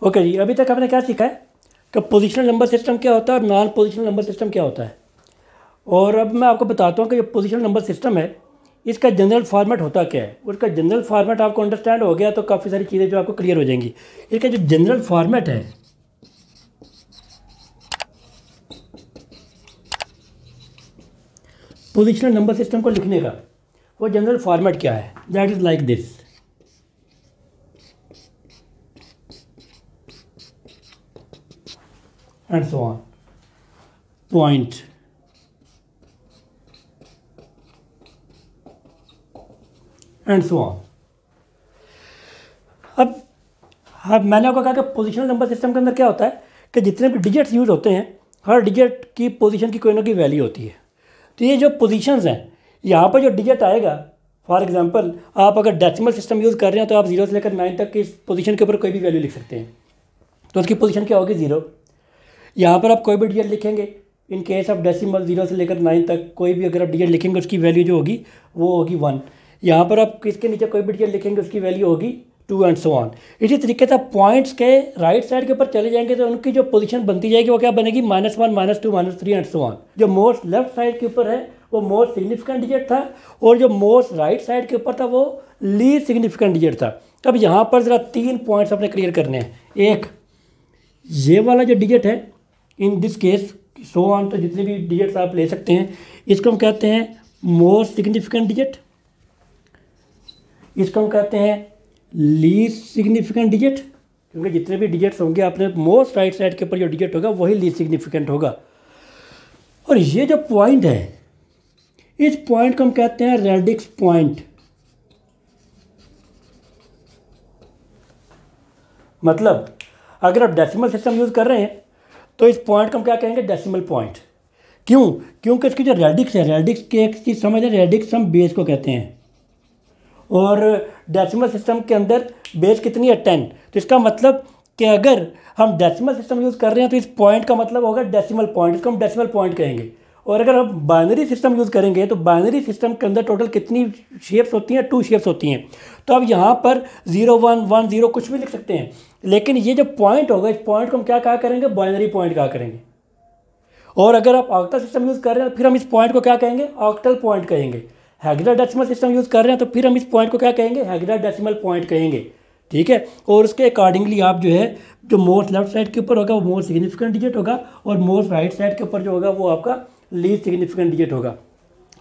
Okay जी, अभी तक आपने क्या सीखा है कि पोजिशनल नंबर सिस्टम क्या होता है और नॉन पोजिशनल नंबर सिस्टम क्या होता है। और अब मैं आपको बताता हूँ कि जो पोजिशनल नंबर सिस्टम है इसका जनरल फॉर्मेट होता क्या है। उसका जनरल फॉर्मेट आपको अंडरस्टैंड हो गया तो काफ़ी सारी चीज़ें जो आपको क्लियर हो जाएंगी। इसका जो जनरल फॉर्मेट है पोजिशनल नंबर सिस्टम को लिखने का, वो जनरल फॉर्मेट क्या है, that is like this. And so on, point, and so on. अब मैंने आपको कहा कि पोजिशनल नंबर सिस्टम के अंदर क्या होता है कि जितने भी डिजिट्स यूज़ होते हैं हर डिजिट की पोजीशन की कोई ना कोई वैल्यू होती है। तो ये जो पोजीशंस हैं यहाँ पर जो डिजिट आएगा, फॉर एग्जांपल आप अगर डेसिमल सिस्टम यूज़ कर रहे हैं तो आप 0 से लेकर 9 तक की इस पोजीशन के ऊपर कोई भी वैल्यू लिख सकते हैं। तो उसकी पोजीशन क्या होगी, 0। यहाँ पर आप कोई भी डिजिट लिखेंगे, इन केस ऑफ डेसिमल 0 से लेकर 9 तक कोई भी अगर आप डिजिट लिखेंगे उसकी वैल्यू जो होगी वो होगी 1। यहाँ पर आप किसके नीचे कोई भी डिजिट लिखेंगे उसकी वैल्यू होगी 2 एंड सो ऑन। इसी तरीके से पॉइंट्स के राइट साइड के ऊपर चले जाएंगे तो उनकी जो पोजीशन बनती जाएगी वो क्या बनेगी, -1 -2 -3 एंड सो ऑन। जो मोस्ट लेफ्ट साइड के ऊपर है वो मोस्ट सिग्निफिकेंट डिजिट था और जो मोस्ट राइट साइड के ऊपर था वो लीस्ट सिग्निफिकेंट डिजिट था। अब यहाँ पर ज़रा 3 पॉइंट्स अपने क्लियर करने हैं। एक, ये वाला जो डिजिट है in this case so on, तो जितने भी डिजिट्स आप ले सकते हैं इसको हम कहते हैं मोस्ट सिग्निफिकेंट डिजिट, इसको हम कहते हैं लीस्ट सिग्निफिकेंट डिजिट, क्योंकि जितने भी डिजिट्स होंगे आपने मोस्ट राइट साइड के ऊपर जो डिजिट होगा वही लीस्ट सिग्निफिकेंट होगा। और ये जो पॉइंट है इस पॉइंट को हम कहते हैं रेडिक्स पॉइंट। मतलब अगर आप डेसिमल सिस्टम यूज़ कर रहे हैं तो इस पॉइंट को हम क्या कहेंगे, डेसिमल पॉइंट। क्यों? क्योंकि इसकी जो रेडिक्स है, रेडिक्स की एक चीज़ समझ, रेडिक्स हम बेस को कहते हैं और डेसिमल सिस्टम के अंदर बेस कितनी है, 10। तो इसका मतलब कि अगर हम डेसिमल सिस्टम यूज़ कर रहे हैं तो इस पॉइंट का मतलब होगा डेसिमल पॉइंट, इसको हम डेसिमल पॉइंट कहेंगे। और अगर हम बाइनरी सिस्टम यूज़ करेंगे तो बाइनरी सिस्टम के अंदर टोटल कितनी शेप्स होती हैं, 2 शेप्स होती हैं। तो अब यहाँ पर 0 1 1 0 कुछ भी लिख सकते हैं, लेकिन ये जो पॉइंट होगा इस पॉइंट को हम क्या कहा करेंगे, बाइनरी पॉइंट कहा करेंगे। और अगर आप ऑक्टल सिस्टम यूज़ कर रहे हैं फिर हम इस पॉइंट को क्या कहेंगे, ऑक्टल पॉइंट कहेंगे। हेक्साडेसिमल सिस्टम यूज़ कर रहे हैं तो फिर हम इस पॉइंट को क्या कहेंगे, हेक्साडेसिमल पॉइंट कहेंगे। ठीक है, और उसके अकॉर्डिंगली आप जो है जो मोस्ट लेफ्ट साइड के ऊपर होगा वो मोस्ट सिग्निफिकेंट डिजिट होगा और मोस्ट राइट साइड के ऊपर जो होगा वो आपका लीस्ट सिग्निफिकेंट डिजिट होगा।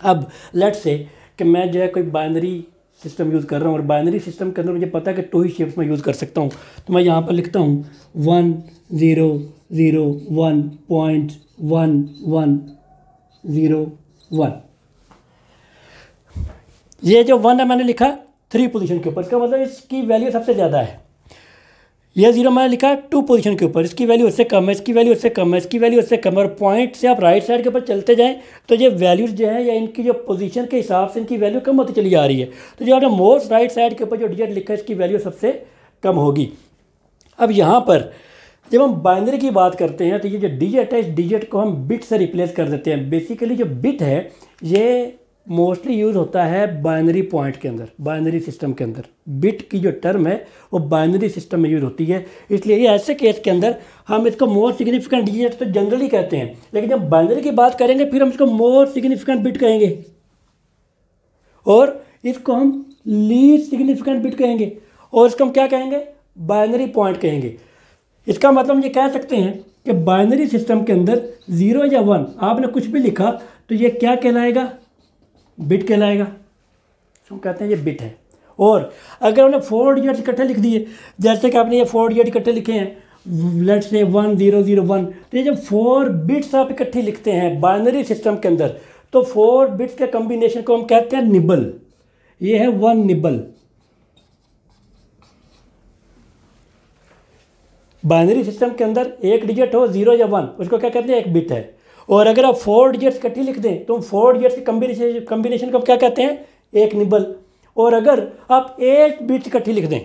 अब लेट्स से कि मैं जो है कोई बाइनरी सिस्टम यूज़ कर रहा हूँ और बाइनरी सिस्टम के अंदर मुझे पता है कि 2 ही शेप्स में यूज़ कर सकता हूँ। तो मैं यहाँ पर लिखता हूँ 1 0 0 1.1 1 0 1। ये जो 1 है मैंने लिखा 3 पोजीशन के ऊपर, इसका मतलब इसकी वैल्यू सबसे ज़्यादा है। ये 0 मैंने लिखा 2 पोजीशन के ऊपर, इसकी वैल्यू उससे कम है, इसकी वैल्यू उससे कम है, इसकी वैल्यू उससे कम है। और पॉइंट से आप राइट साइड के ऊपर चलते जाएं तो ये वैल्यूज जो है या इनकी जो पोजीशन के हिसाब से इनकी वैल्यू कम होती चली जा रही है। तो जो आपने मोस्ट राइट साइड के ऊपर जो डिजिट लिखा है इसकी वैल्यू सबसे कम होगी। अब यहाँ पर जब हम बाइनरी की बात करते हैं तो ये जो डिजिट है इस डिजिट को हम बिट से रिप्लेस कर देते हैं। बेसिकली जो बिट है ये मोस्टली यूज़ होता है बाइनरी पॉइंट के अंदर, बाइनरी सिस्टम के अंदर। बिट की जो टर्म है वो बाइनरी सिस्टम में यूज़ होती है, इसलिए ये ऐसे केस के अंदर हम इसको मोस्ट सिग्निफिकेंट डिजिट तो जनरली कहते हैं, लेकिन जब बाइनरी की बात करेंगे फिर हम इसको मोस्ट सिग्निफिकेंट बिट कहेंगे और इसको हम लीस्ट सिग्निफिकेंट बिट कहेंगे और इसको हम क्या कहेंगे, बाइनरी पॉइंट कहेंगे। इसका मतलब हम ये कह सकते हैं कि बाइनरी सिस्टम के अंदर 0 या 1 आपने कुछ भी लिखा तो ये क्या कहलाएगा, बिट कहलाएगा। हम कहते हैं ये बिट है। और अगर हमने 4 डिजिट इकट्ठे लिख दिए, जैसे कि आपने ये 4 डिजिट इकट्ठे लिखे हैं लेट्स से 1 0 0 1, तो ये जब 4 बिट्स आप इकट्ठे लिखते हैं बाइनरी सिस्टम के अंदर तो 4 बिट्स के कॉम्बिनेशन को हम कहते हैं निबल। ये है 1 निबल। बाइनरी सिस्टम के अंदर एक डिजिट हो 0 या 1 उसको क्या कहते हैं, एक बिट है। और अगर आप 4 डिजिट्स इकट्ठी लिख दें तो 4 डिजिट्स की कम्बिनेशन को क्या कहते हैं, एक निबल। और अगर आप 8 बिट्स इकट्ठी लिख दें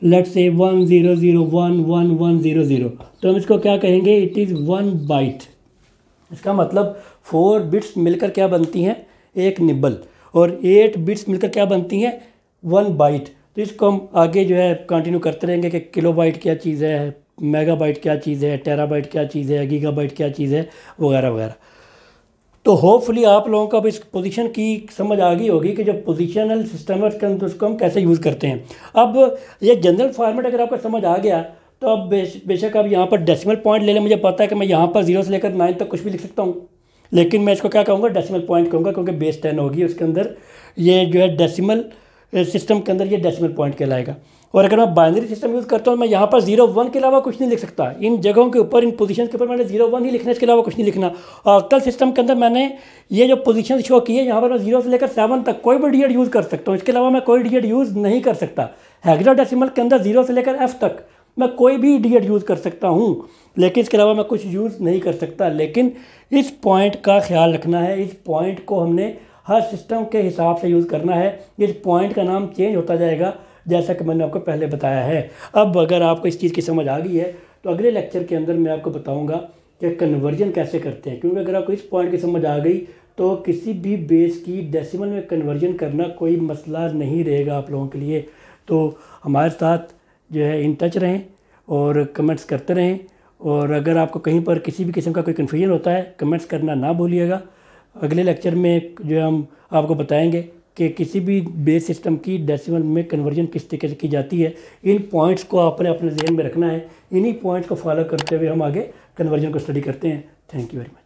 लेट्स से 1 0 0 1 1 1 0 0 तो हम इसको क्या कहेंगे, इट इज़ 1 बाइट। इसका मतलब 4 बिट्स मिलकर क्या बनती हैं, एक निबल, और 8 बिट्स मिलकर क्या बनती हैं, 1 बाइट। तो इसको हम आगे जो है कंटिन्यू करते रहेंगे कि किलोबाइट क्या चीज़ है, मेगाबाइट क्या चीज़ है, टेराबाइट क्या चीज़ है, गीगाबाइट क्या चीज़ है, वगैरह वगैरह। तो होपफुली आप लोगों को अब इस पोजीशन की समझ आ गई होगी कि जो पोजीशनल सिस्टम है उसको हम कैसे यूज़ करते हैं। अब ये जनरल फॉर्मेट अगर आपको समझ आ गया तो अब बेशक आप यहाँ पर डेसिमल पॉइंट ले लें। मुझे पता है कि मैं यहाँ पर 0 से लेकर 9 तक कुछ भी लिख सकता हूँ, लेकिन मैं इसको क्या कहूँगा, डेसिमल पॉइंट कहूँगा, क्योंकि बेस 10 होगी उसके अंदर। ये जो है डेसिमल सिस्टम के अंदर ये डेसिमल पॉइंट कहलाएगा। और अगर मैं बाइनरी सिस्टम यूज़ करता हूँ मैं यहाँ पर 0 1 के अलावा कुछ नहीं लिख सकता। इन जगहों के ऊपर, इन पोजीशन के ऊपर मैंने 0 1 ही लिखना है, इसके अलावा कुछ नहीं लिखना। ऑक्टल सिस्टम के अंदर मैंने ये जो पोजीशन शो की है, यहाँ पर मैं 0 से लेकर 7 तक कोई भी डिजिट यूज़ कर सकता हूँ, इसके अलावा मैं कोई डिजिट यूज़ नहीं कर सकता। हेक्साडेसिमल के अंदर 0 से लेकर F तक मैं कोई भी डिजिट यूज़ कर सकता हूँ, लेकिन इसके अलावा मैं कुछ यूज़ नहीं कर सकता। लेकिन इस पॉइंट का ख्याल रखना है, इस पॉइंट को हमने हर सिस्टम के हिसाब से यूज़ करना है। इस पॉइंट का नाम चेंज होता जाएगा, जैसा कि मैंने आपको पहले बताया है। अब अगर आपको इस चीज़ की समझ आ गई है तो अगले लेक्चर के अंदर मैं आपको बताऊंगा कि कन्वर्जन कैसे करते हैं, क्योंकि अगर आपको इस पॉइंट की समझ आ गई तो किसी भी बेस की डेसिमल में कन्वर्जन करना कोई मसला नहीं रहेगा आप लोगों के लिए। तो हमारे साथ जो है इन टच रहें और कमेंट्स करते रहें, और अगर आपको कहीं पर किसी भी किस्म का कोई कन्फ्यूजन होता है कमेंट्स करना ना भूलिएगा। अगले लेक्चर में जो है हम आपको बताएंगे कि किसी भी बेस सिस्टम की डेसिमल में कन्वर्जन किस तरीके से की जाती है। इन पॉइंट्स को आपने अपने जहन में रखना है, इन्हीं पॉइंट्स को फॉलो करते हुए हम आगे कन्वर्जन को स्टडी करते हैं। Thank you very much.